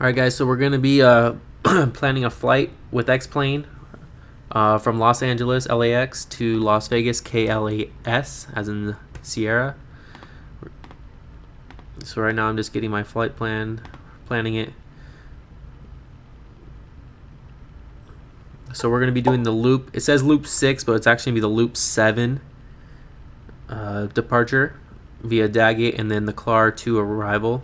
Alright guys, so we're going to be planning a flight with X-Plane from Los Angeles, LAX, to Las Vegas, KLAS, as in Sierra. So right now I'm just getting my flight planning it. So we're going to be doing the loop. It says loop 6, but it's actually going to be the loop 7 departure via Daggett, and then the KLAR to arrival.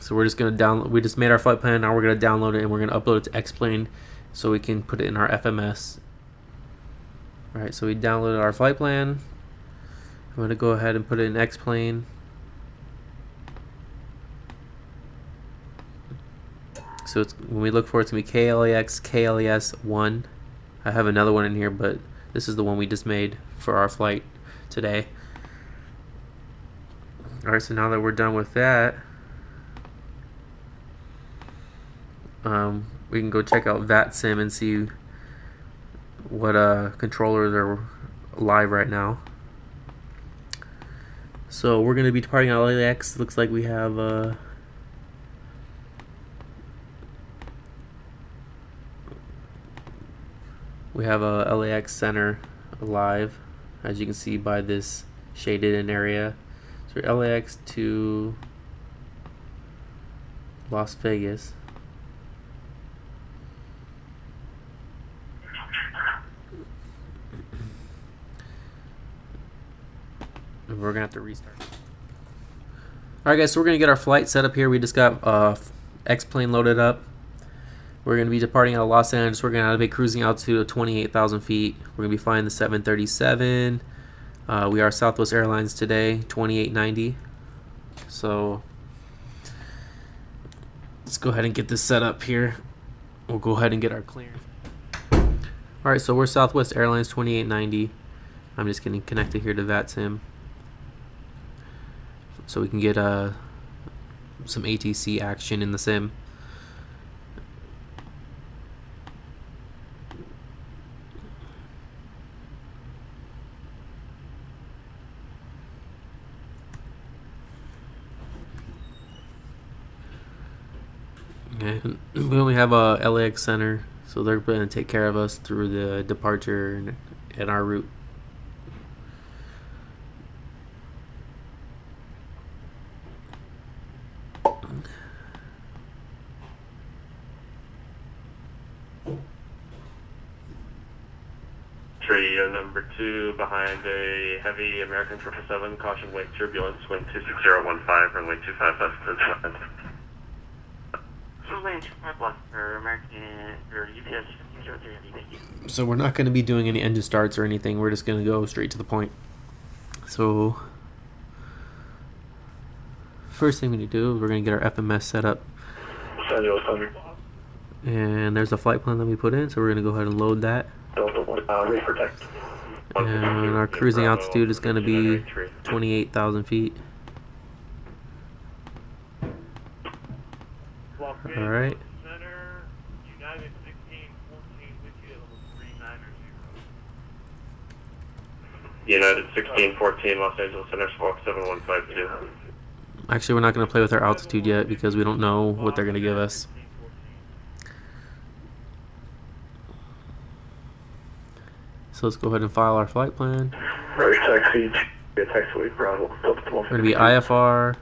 So we're just going to download. We just made our flight plan. Now we're going to download it and we're going to upload it to X-Plane so we can put it in our FMS. All right, so we downloaded our flight plan. I'm going to go ahead and put it in X-Plane. So it's, when we look for it, it's going to be KLAX, KLAS 1. I have another one in here, but this is the one we just made for our flight today. All right, so now that we're done with that, we can go check out VATSIM and see what controllers are live right now. So we're going to be departing out of LAX. Looks like we have a LAX center live, as you can see by this shaded in area. So LAX to Las Vegas. And we're gonna have to restart. Alright guys, so we're gonna get our flight set up here. We just got X-Plane loaded up. We're gonna be departing out of Los Angeles. We're gonna be cruising altitude of 28,000 feet. We're gonna be flying the 737. We are Southwest Airlines today, 2890. So let's go ahead and get this set up here. We'll go ahead and get our clearance. Alright, so we're Southwest Airlines 2890. I'm just getting connected here to VATSIM so we can get some ATC action in the sim. Okay. We only have a LAX center, so they're going to take care of us through the departure and our route. Tree number 2 behind a heavy American 777, caution wake turbulence, wind 26015, runway 25 left to the front. So we're not going to be doing any engine starts or anything. We're just going to go straight to the point. So first thing we need to do is we're going to get our FMS set up. And there's a flight plan that we put in, so we're going to go ahead and load that. And our cruising altitude is going to be 28,000 feet. Alright. United 1614, Los Angeles Center, Squawk 7152. Actually, we're not going to play with our altitude yet because we don't know what they're going to give us. So let's go ahead and file our flight plan. We're going to be IFR.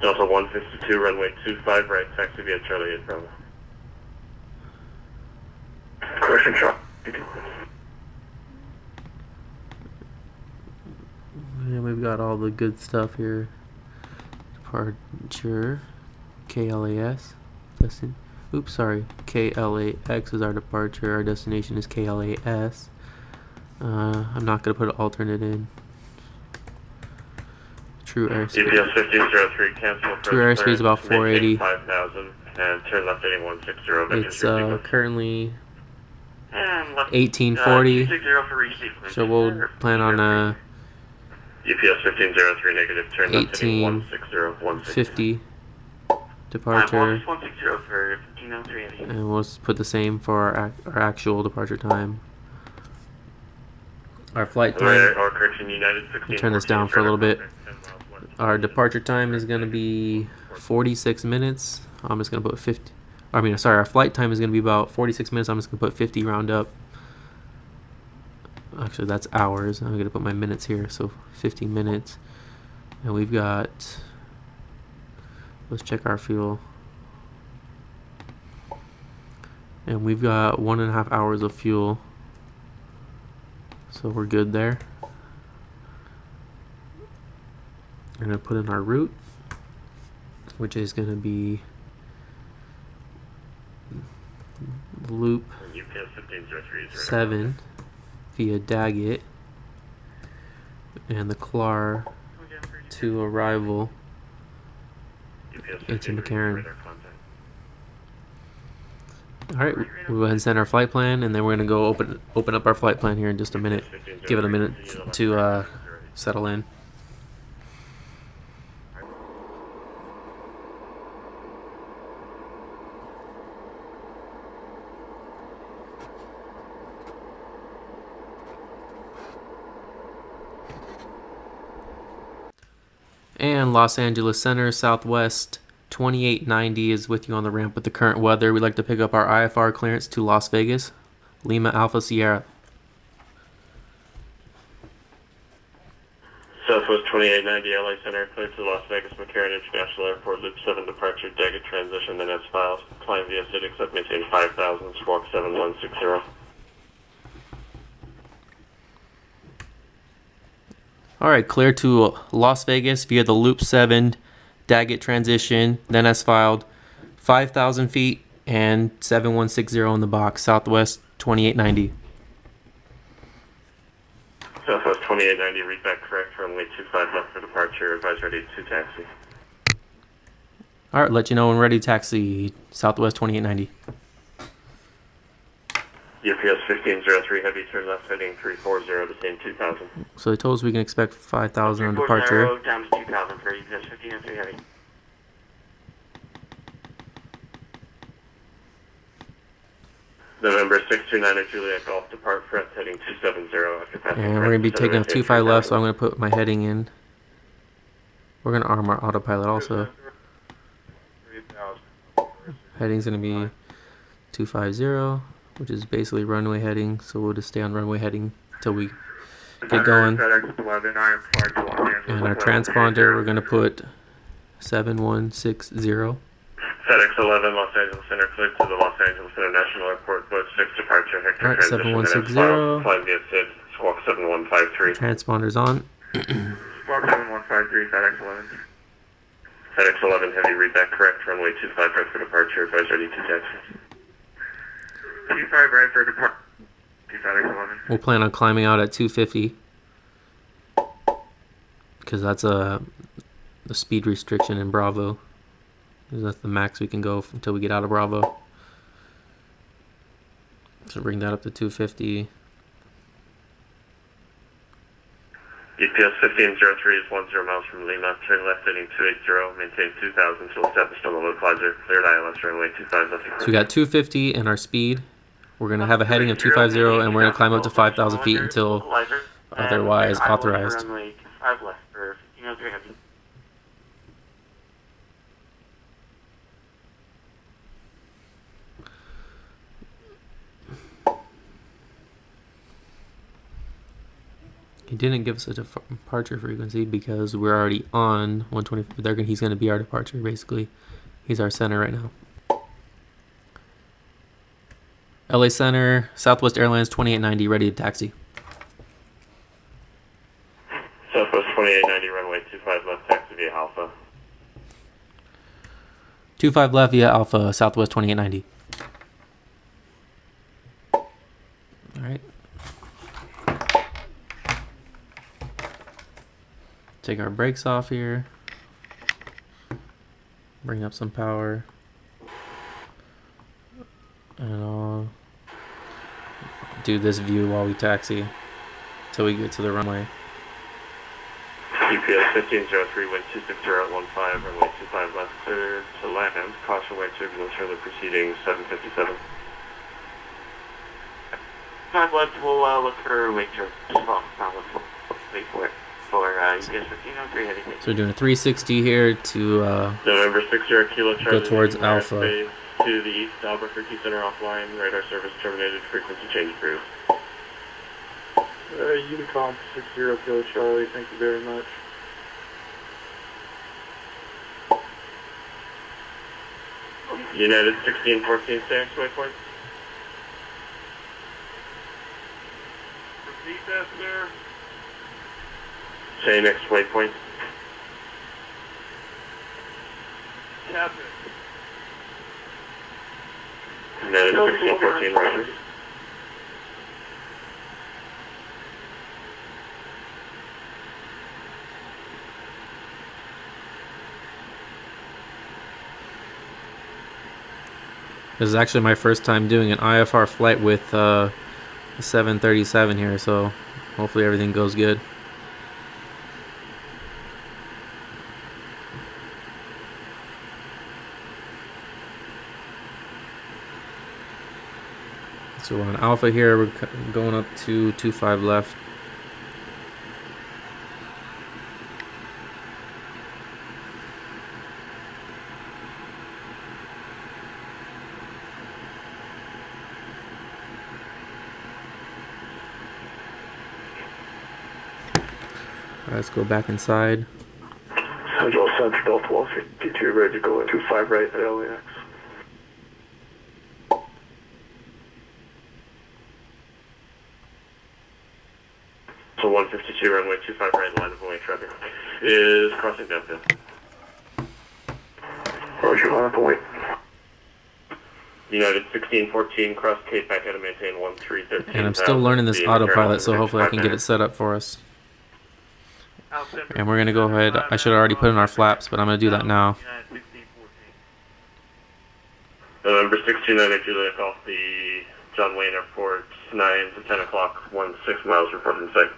Delta 152, runway 25 right, taxi via Charlie 8 Bravo. Question shot. Yeah, we've got all the good stuff here. Departure, KLAS, destination. Oops, sorry. KLAX is our departure. Our destination is KLAS. I'm not going to put an alternate in. True airspeed. GPS 1503, cancel. True airspeed is about 480. 5,000 and turn left heading 160. It's currently 1840. So we'll plan on UPS 1503 negative, turn left heading 160. Departure, and we'll put the same for our actual departure time. Our flight time, or correction, United 16. turn this down for a little bit. Our departure time is going to be 46 minutes. I'm just going to put 50. Our flight time is going to be about 46 minutes. I'm just going to put 50 round up. Actually, that's hours. I'm going to put my minutes here. So 50 minutes. And we've got, let's check our fuel. And we've got 1.5 hours of fuel. So we're good there. We're going to put in our route, which is going to be loop 7 via Daggett and the KLAR to arrival into McCarran. Alright, we'll go ahead and send our flight plan, and then we're going to go open up our flight plan here in just a minute. Give it a minute to settle in. And Los Angeles Center, Southwest 2890 is with you on the ramp with the current weather. We'd like to pick up our IFR clearance to Las Vegas, Lima Alpha Sierra. Southwest 2890 LA Center, clear to Las Vegas McCarran International Airport, Loop 7 departure, Daggett transition, then as files. Climb via SID, except maintain 5000, squawk 7160. Alright, clear to Las Vegas via the Loop 7 Daggett transition, then as filed, 5,000 feet and 7160 in the box, Southwest 2890. Southwest 2890, read back correct, runway 25 left for departure, advise ready to taxi. Alright, let you know when ready to taxi, Southwest 2890. UPS 1503, heavy turn left heading 340, the same 2000. So they told us we can expect 5,000 on departure. Times 2000 for UPS 1503 heavy. November 629 Juliet Golf, depart Fret heading 270 after passing. And we're going to be taking a 25 left, so I'm going to put my heading in. We're going to arm our autopilot also. Heading's going to be 250, which is basically runway heading, so we'll just stay on runway heading until we get going. And our transponder, we're going to put 7160. FedEx 11, Los Angeles Center, clear to the Los Angeles International Airport, Boat 6 departure, Hector Alright, transition, 7160. Flying via SID, squawk 7153. Transponder's on. Squawk 7153, FedEx 11. FedEx 11, heavy readback correct, runway 25 right for departure, advise ready to taxi. 25 right for departure, FedEx 11. We'll plan on climbing out at 250 because that's the speed restriction in Bravo. That's the max we can go until we get out of Bravo. So bring that up to 250. UPS 1503 is 10 miles from Lima. Turn left heading 280. Maintain 2000 until established on the localizer. Cleared ILS runway 25 left. So we got 250 and our speed. We're going to have a heading of 250 and we're going to climb up to 5,000 feet until otherwise authorized. Runway 25 left for 1503 heavy. He didn't give us a departure frequency because we're already on 120. He's going to be our departure, basically. He's our center right now. LA Center, Southwest Airlines 2890, ready to taxi. Southwest 2890, runway 25 left, taxi via Alpha. 25 left via Alpha, Southwest 2890. Alright. Take our brakes off here. Bring up some power. And I'll do this view while we taxi till we get to the runway. UPS 1503, wind 260.15, runway 25 left, clear to land. Caution, wait turbulence, further proceeding 757. 5 left, we'll look for wake turn. Well, not look for, wait for it. For US 1503 heavy. So we're doing a 360 here to November 60 Kilo Charlie. go towards leaving Alpha. airspace to the east, Albuquerque Center offline. Radar service terminated. Frequency change approved. Unicom 60 Kilo Charlie, thank you very much. United 1614, stay next waypoint. Repeat that, sir. Stay next waypoint. Captain. United 1614, roger. This is actually my first time doing an IFR flight with a 737 here, so hopefully everything goes good. So we're on Alpha here, we're going up to 25 left. Let's go back inside. Central Center Delta 152, ready to go at 25 right at LAX. So 152, runway 25 right, line of away traffic is crossing downfield. Roger, line up and wait. United 1614, cross Cape back out and maintain 1313. And I'm still learning this autopilot, so hopefully I can get it set up for us. And we're going to go ahead, I should have already put in our flaps, but I'm going to do that now. November 1690, Juliet off the John Wayne Airport, 9 to 10 o'clock, 16 miles reporting sight.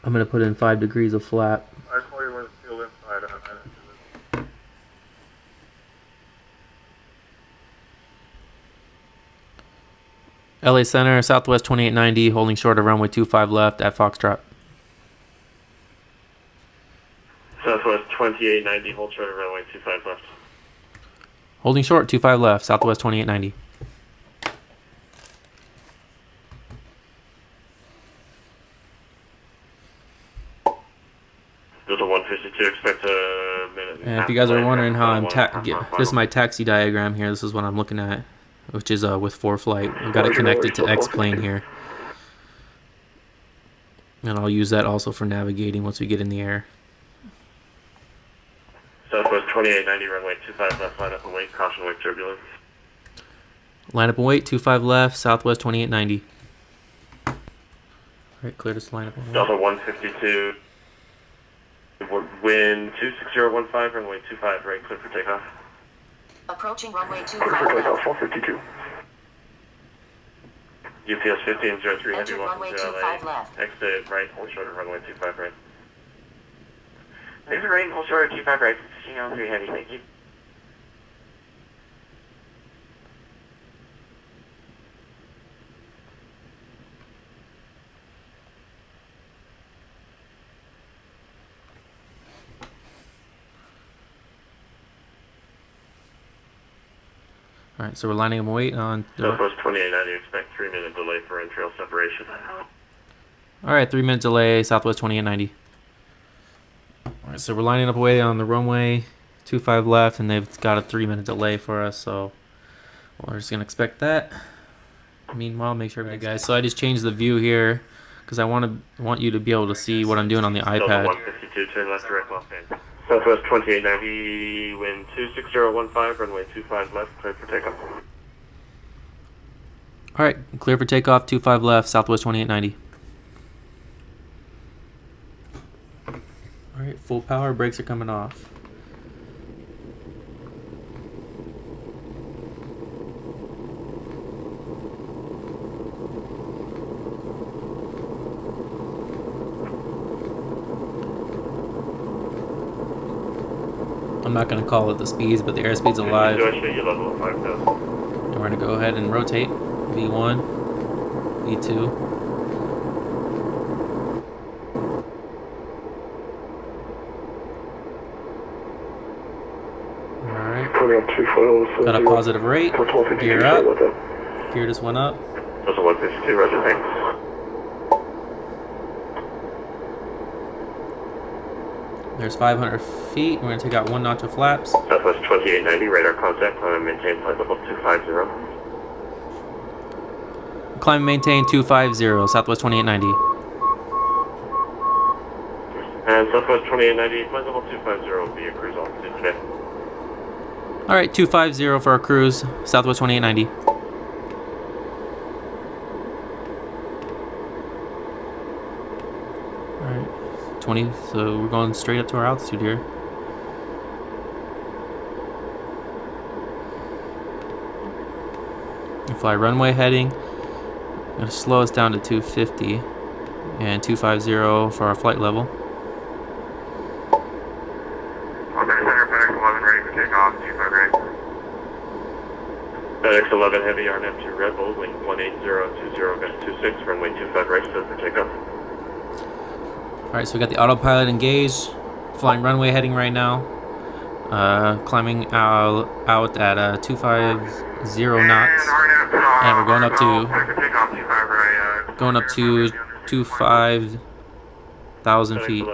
I'm going to put in 5 degrees of flap. I call you when it's still inside. LA Center, Southwest 2890, holding short of runway 25 left at Foxtrot. Southwest 2890, hold short of runway 25 left. Holding short, 25 left, Southwest 2890. Delta 152, expect a minute. And if you guys are wondering how I'm this is my taxi diagram here. This is what I'm looking at, which is with ForeFlight. We've got it connected to X-Plane here. And I'll use that also for navigating once we get in the air. Southwest 2890, runway 25 left, line up and wait, caution wake turbulence. Line up and wait, 25 left, Southwest 2890. Alright, clear to line up and wait. Delta 152, wind 26015, runway 25 right, clear for takeoff. Approaching runway Clear 25 for takeoff, left. 152. UPS 1503, heavy Enter welcome runway to 25 LA. left. Exit right, hold short of runway 25 right. Exit right, hold short of 25 right, 1603 heavy, thank you. Alright, so we're lining up and wait on... Southwest 2890, expect 3-minute delay for entrail separation. Alright, 3-minute delay, Southwest 2890. Alright, so we're lining up away on the runway, 25 left, and they've got a 3-minute delay for us, so we're just going to expect that. Meanwhile, make sure... Alright guys, so I just changed the view here, because I want you to be able to see what I'm doing on the Delta iPad. 152, turn left direct Los Angeles. Southwest 2890, wind 26015, runway 25 left, clear for takeoff. Alright, clear for takeoff, 25 left, Southwest 2890. Alright, full power, brakes are coming off. I'm not going to call it the speeds, but the airspeed's alive. Do I show you level of 5000? And we're going to go ahead and rotate V1, V2. turning up 2 foot over. Got a positive rate. Gear up. Gear just went up. That's a 152, roger, thanks. There's 500 feet. We're going to take out 1 notch of flaps. Southwest 2890, radar contact, climb and maintain flight level 250. Climb and maintain 250, Southwest 2890. And Southwest 2890, flight level 250 will be a cruise altitude today. Alright, 250 for our cruise, Southwest 2890. Alright, 20, so we're going straight up to our altitude here. We fly runway heading. Gonna slow us down to 250 and 250 for our flight level. Center, FedEx 11 ready for takeoff, 25 ready. FedEx 11 heavy, RNAV 2 Red Bull, wing 18020, 26, runway 25 right, set for takeoff. Alright, so we got the autopilot engaged, flying runway heading right now. Climbing out at 250 knots, and we're going up to 25,000 feet.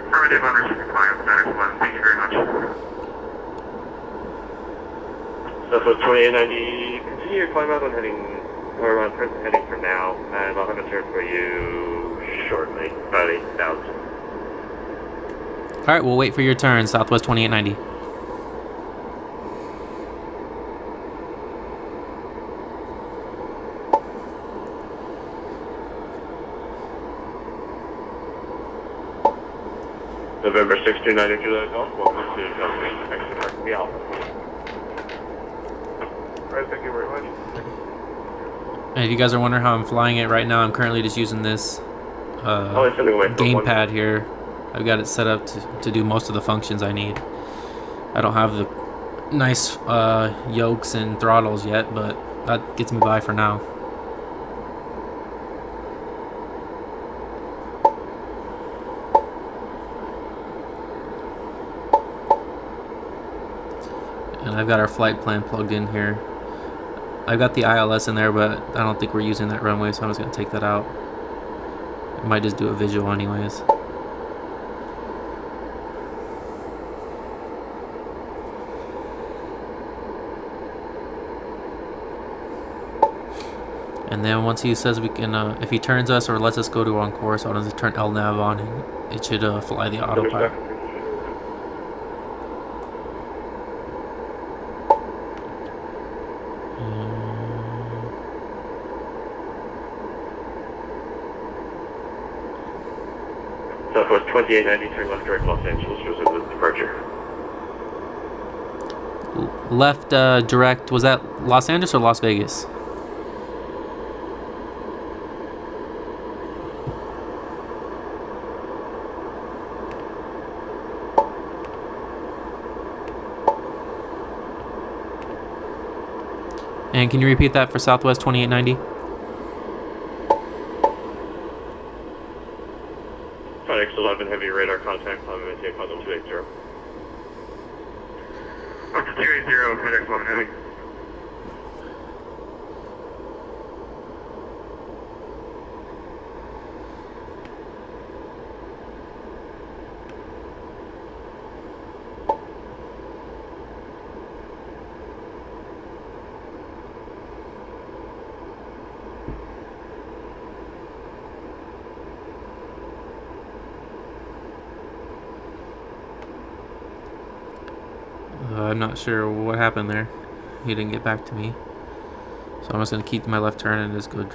Affirmative, understood, FedEx 11, thank you very much. Southwest 2890, continue your climb out on heading, or on present heading for now, and I'll have a turn for you shortly, about 8,000. Alright, we'll wait for your turn, Southwest 2890. November 6290 Juliet Golf, welcome to Delta Exit Mark Alpha. Alright, thank you very much. And if you guys are wondering how I'm flying it right now, I'm currently just using this gamepad here. I've got it set up to do most of the functions I need. I don't have the nice yokes and throttles yet, but that gets me by for now. And I've got our flight plan plugged in here. I've got the ILS in there, but I don't think we're using that runway, so I'm just going to take that out. I might just do a visual anyways. And then once he says we can, if he turns us or lets us go to on course, I'll just turn LNAV on and it should fly the autopilot. Southwest 2890, turn left direct Los Angeles, resume the departure. Left direct, was that Los Angeles or Las Vegas? And can you repeat that for Southwest 2890? FedEx 11 heavy radar contact, climb and maintain flight level 280. Up to 280, FedEx 11 heavy. I'm not sure what happened there. He didn't get back to me. So I'm just going to keep my left turn and just go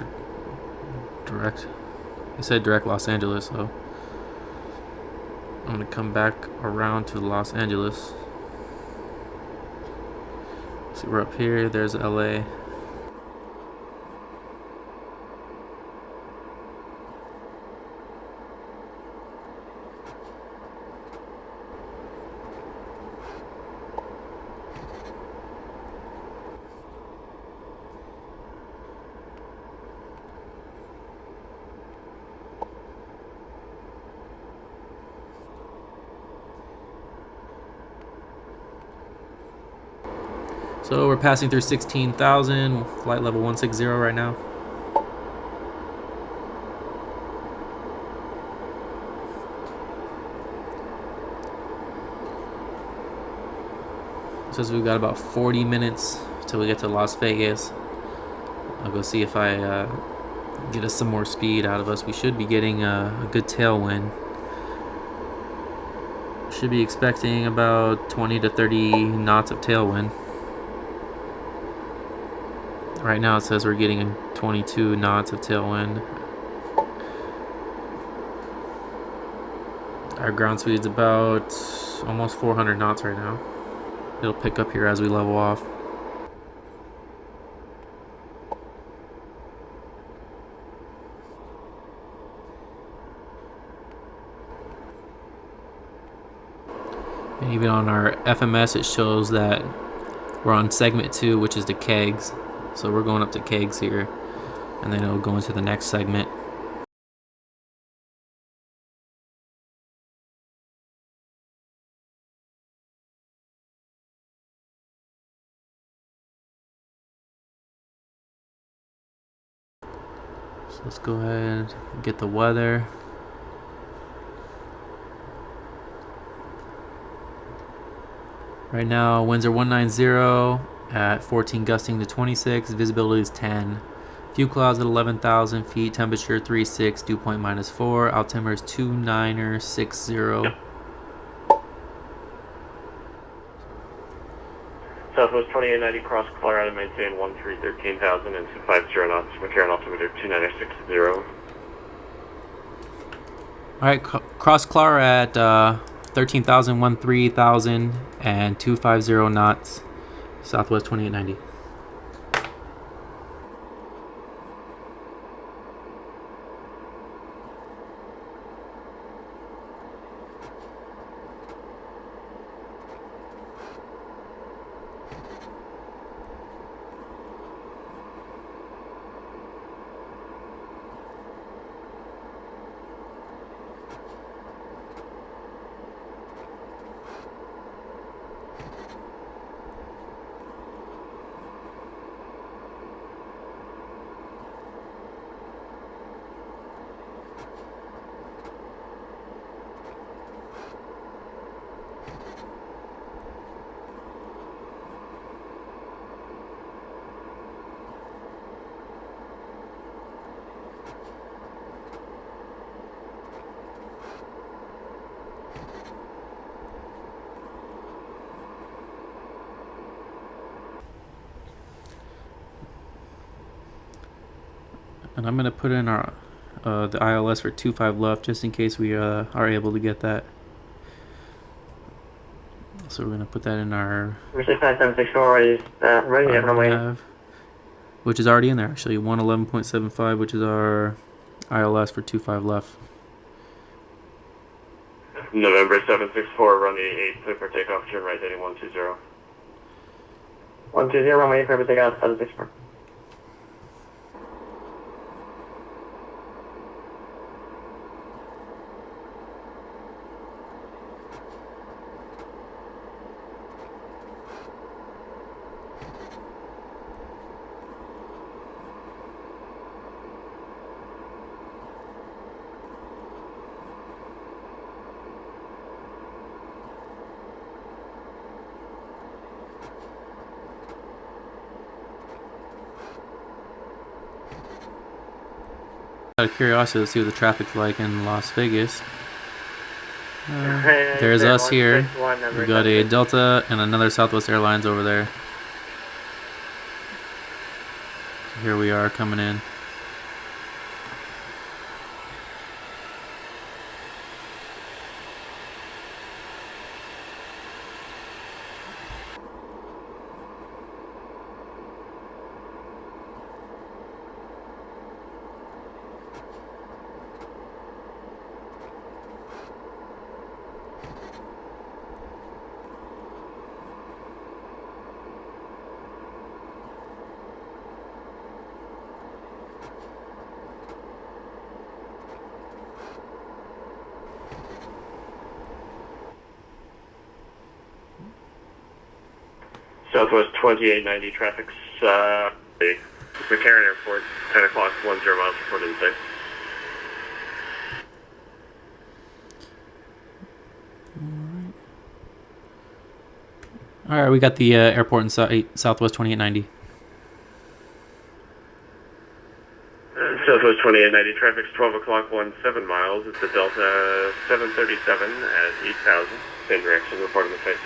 direct. He said direct Los Angeles, so I'm going to come back around to Los Angeles. See, we're up here. There's LA. So we're passing through 16,000, flight level 160 right now. Says we've got about 40 minutes till we get to Las Vegas. I'll go see if I get us some more speed out of us. We should be getting a good tailwind. Should be expecting about 20 to 30 knots of tailwind. Right now it says we're getting 22 knots of tailwind. Our ground speed's about almost 400 knots right now. It'll pick up here as we level off. And even on our FMS it shows that we're on segment 2, which is the kegs. So we're going up to kegs here, and then it'll go into the next segment. So let's go ahead and get the weather. Right now winds are 190 at 14 gusting to 26, visibility is 10. Few clouds at 11,000 feet, temperature 36, dew point -4, altimeter is 2960. Southwest 2890, cross Colorado, maintain 13,000 and 250 knots, McCarran altimeter 2960. Alright, cross Clar at 13,000, 13,000, and 250 knots, Southwest 2890. And I'm gonna put in our the ILS for 25 left just in case we are able to get that. So we're gonna put that in our 5764 is ready to have runway. Which is already in there actually. 111.75, which is our ILS for 25 left. November 764, run the 8 clear for takeoff, turn right heading 120. 120, runway clear for takeoff, 764. Out of curiosity, let's see what the traffic's like in Las Vegas. There's us here. We got a Delta and another Southwest Airlines over there. Here we are coming in. Southwest 2890 traffic's McCarran Airport, 10 o'clock, 10 miles report in sight. Alright, we got the airport in sight, Southwest 2890. Southwest 2890 traffic's 12 o'clock, 17 miles. It's the Delta 737 at 8,000. Same direction, reporting the sight.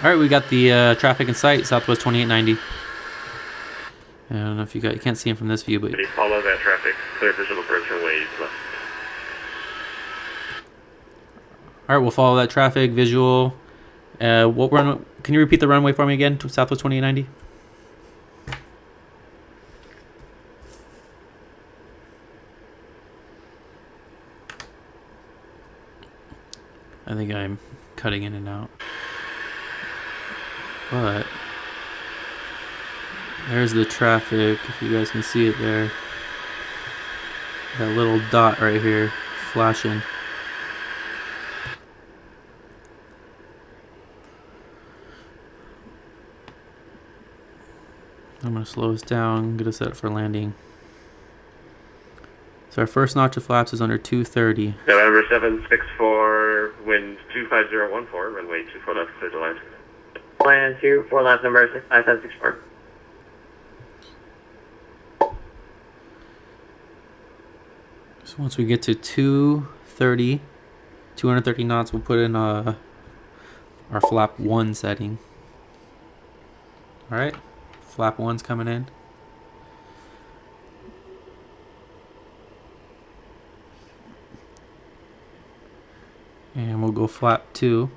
Alright, we got the traffic in sight, Southwest 2890. I don't know if you can't see him from this view, but Follow that traffic, clear visual approach runway left. alright, we'll follow that traffic, visual. Can you repeat the runway for me again, to Southwest 2890? I think I'm cutting in and out. But there's the traffic, if you guys can see it there. That little dot right here flashing. I'm going to slow us down, get us set up for landing. So our first notch of flaps is under 230. November 764, wind 25014, runway 24 left, clear to line. Land 24 left, number 65764. So once we get to 230 knots, we'll put in our flap 1 setting. Alright, flap 1's coming in. And we'll go flap 2.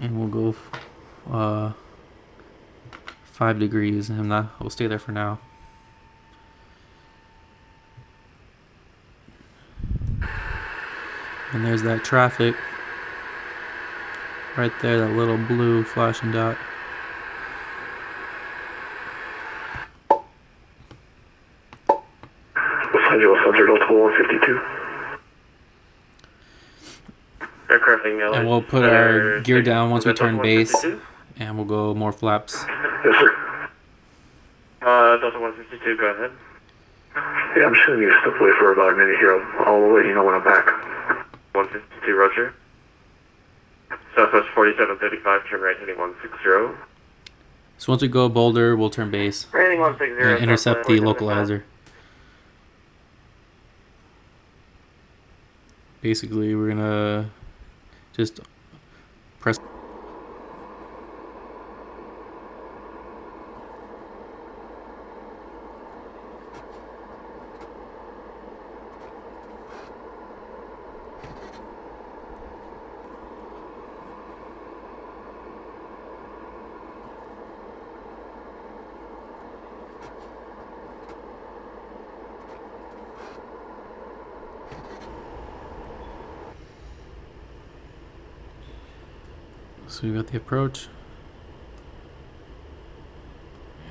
And we'll go 5 degrees, and we'll stay there for now. And there's that traffic right there, that little blue flashing dot. Los Angeles, Hunter Delta 152. And we'll put our gear down once we turn base, and we'll go more flaps. Yes, sir. Delta 152, go ahead. Yeah, I'm just going to need to step away for about a minute here. I'll let you know when I'm back. 152, roger. Southwest 4735, turn right heading 160. So once we go Boulder, we'll turn base Rating 160. and intercept the localizer. Basically, we're gonna just press. So we got the approach,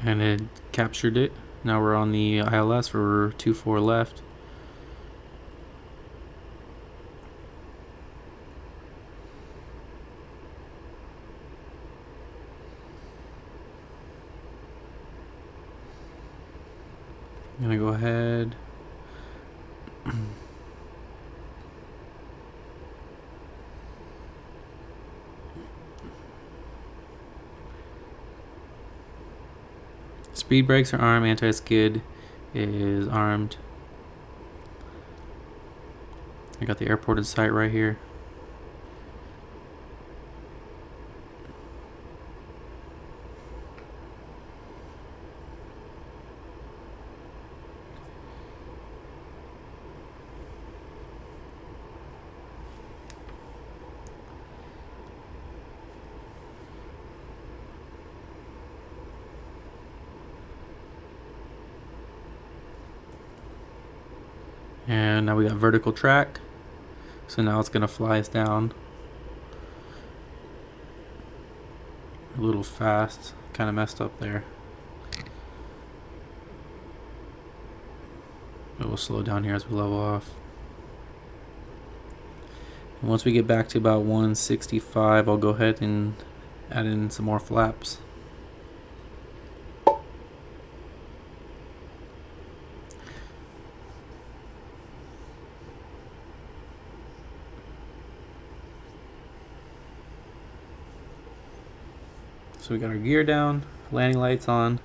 and it captured it. Now we're on the ILS for 24 left. I'm gonna go ahead. Speed brakes are armed, anti-skid is armed. I got the airport in sight right here. And now we got vertical track, so now it's gonna fly us down a little fast, kind of messed up there, but we'll slow down here as we level off. Once we get back to about 165, I'll go ahead and add in some more flaps. So we got our gear down, landing lights on.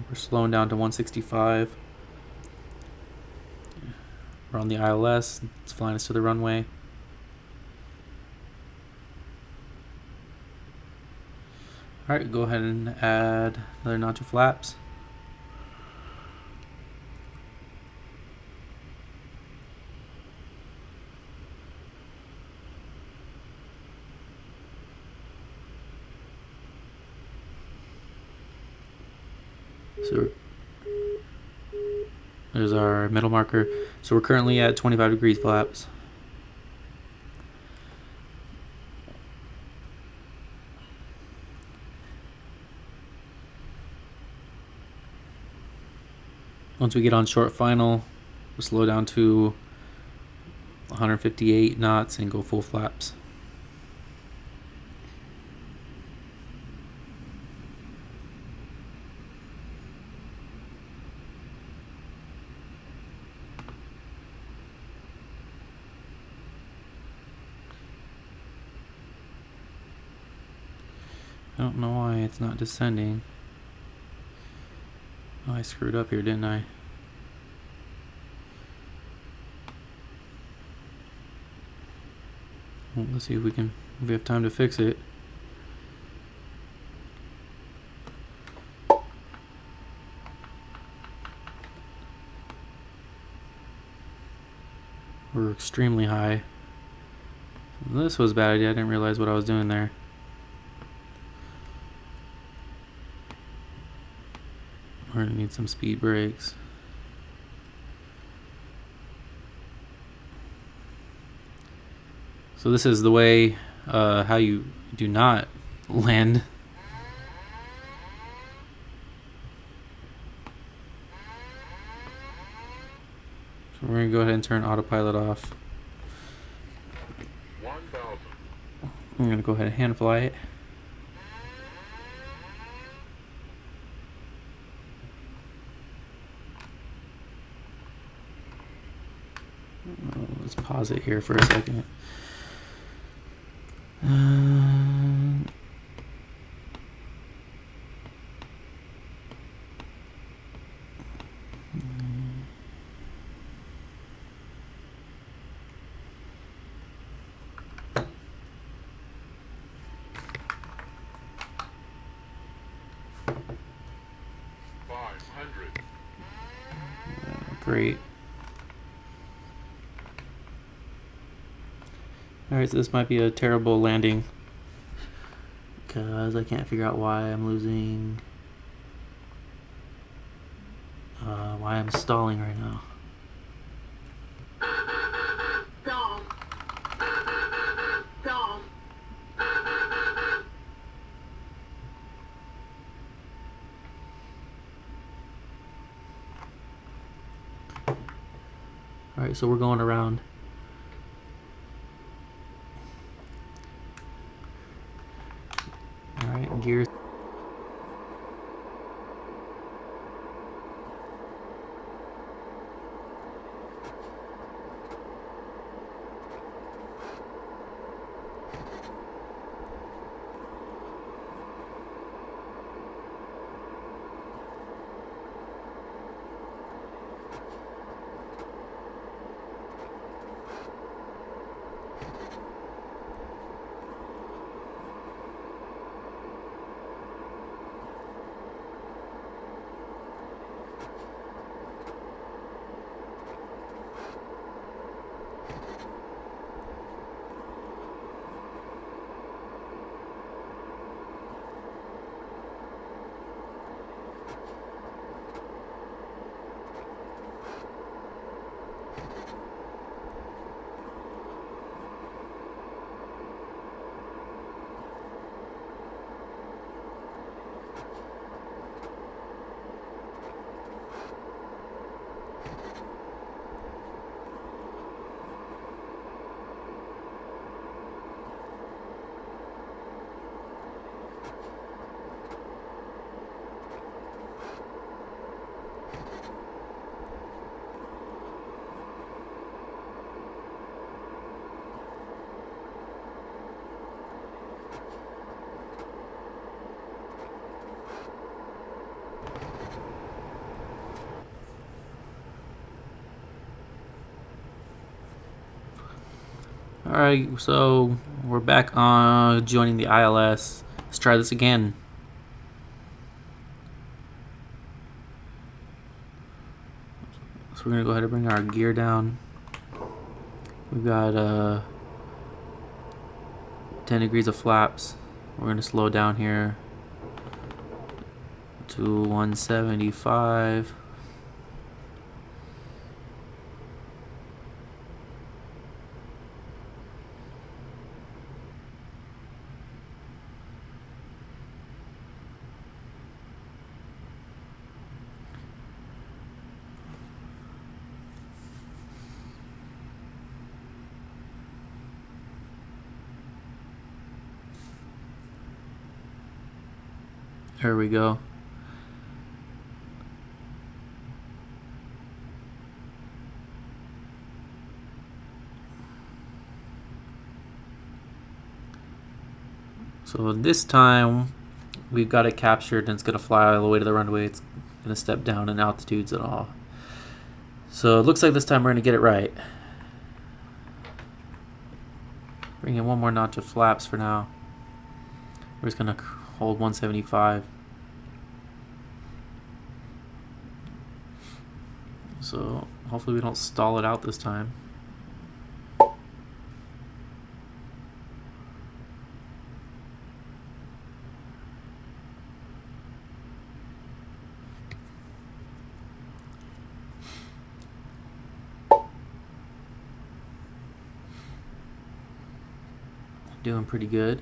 We're slowing down to 165. We're on the ILS. It's flying us to the runway. Alright, go ahead and add another notch of flaps. So there's our middle marker. So we're currently at 25 degrees flaps. Once we get on short final, we'll slow down to 158 knots and go full flaps. I don't know why it's not descending. Oh, I screwed up here, didn't I? Well, let's see if we have time to fix it. We're extremely high. This was a bad idea. I didn't realize what I was doing there. We're gonna need some speed brakes. So this is the way how you do not land. So we're gonna go ahead and turn autopilot off. 1,000. I'm gonna go ahead and hand fly it. Let's pause it here for a second. Great. Alright, so this might be a terrible landing because I can't figure out why I'm losing, why I'm stalling right now. Alright, so we're going around. Alright, gears. Alright, so we're back on joining the ILS. Let's try this again. So we're going to go ahead and bring our gear down. We've got 10 degrees of flaps. We're going to slow down here to 175. There we go. So this time we've got it captured and it's going to fly all the way to the runway. It's going to step down in altitudes and all. So it looks like this time we're going to get it right. Bring in one more notch of flaps for now. We're just going to hold 175. So hopefully we don't stall it out this time. Doing pretty good.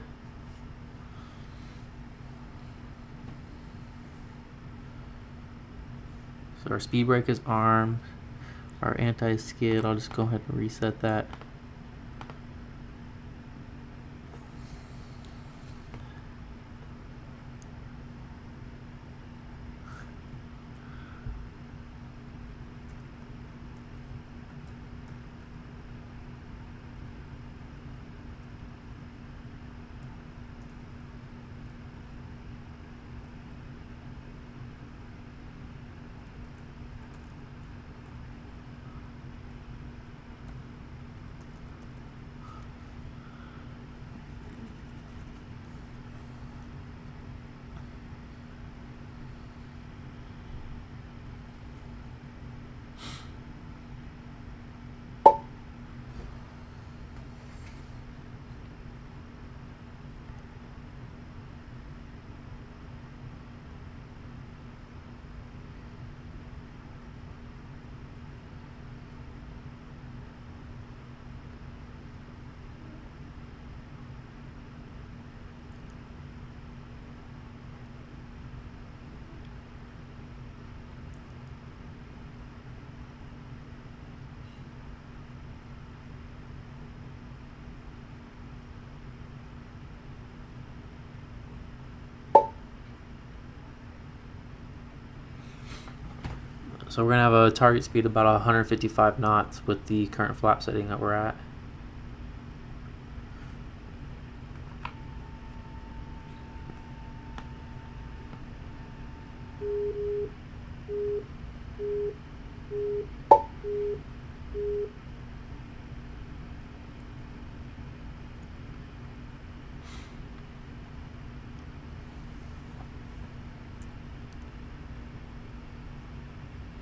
So our speed brake is armed. Our anti-skid, I'll just go ahead and reset that. So we're going to have a target speed of about 155 knots with the current flap setting that we're at.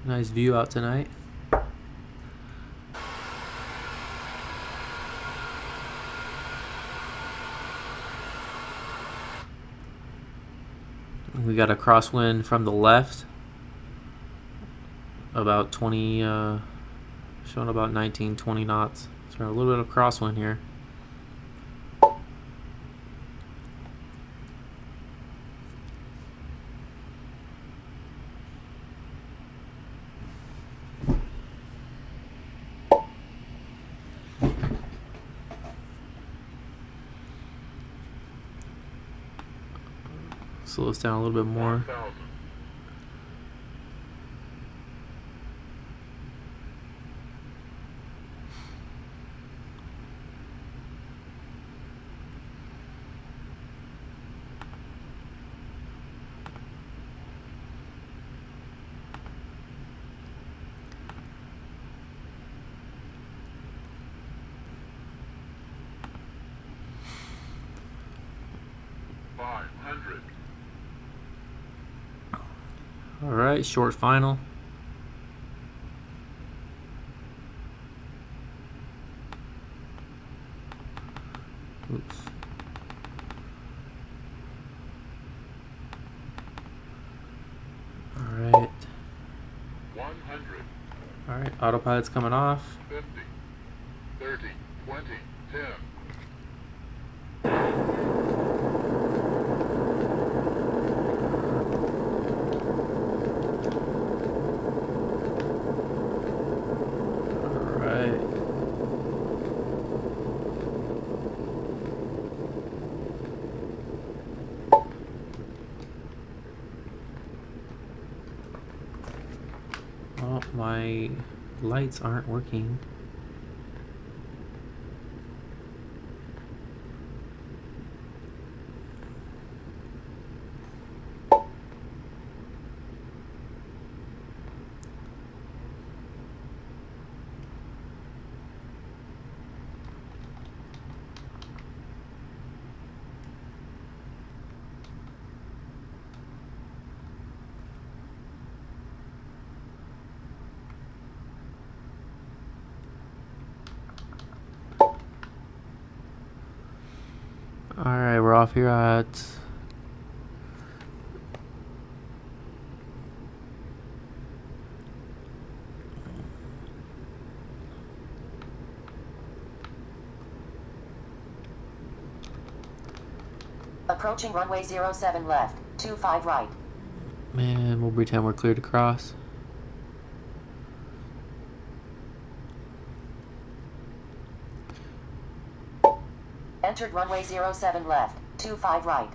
Nice view out tonight. We got a crosswind from the left, about 20, showing about 19, 20 knots. So a little bit of crosswind here. Slow us down a little bit more. Alright, short final. Oops. Alright. 100, Alright, autopilot's coming off. 50, 30, 20, 10. Alright. Oh, my lights aren't working. Alright, we're off here at Approaching runway 07 left, 25 right. man, we'll pretend we're cleared to cross. Entered runway 07 left, 25 right.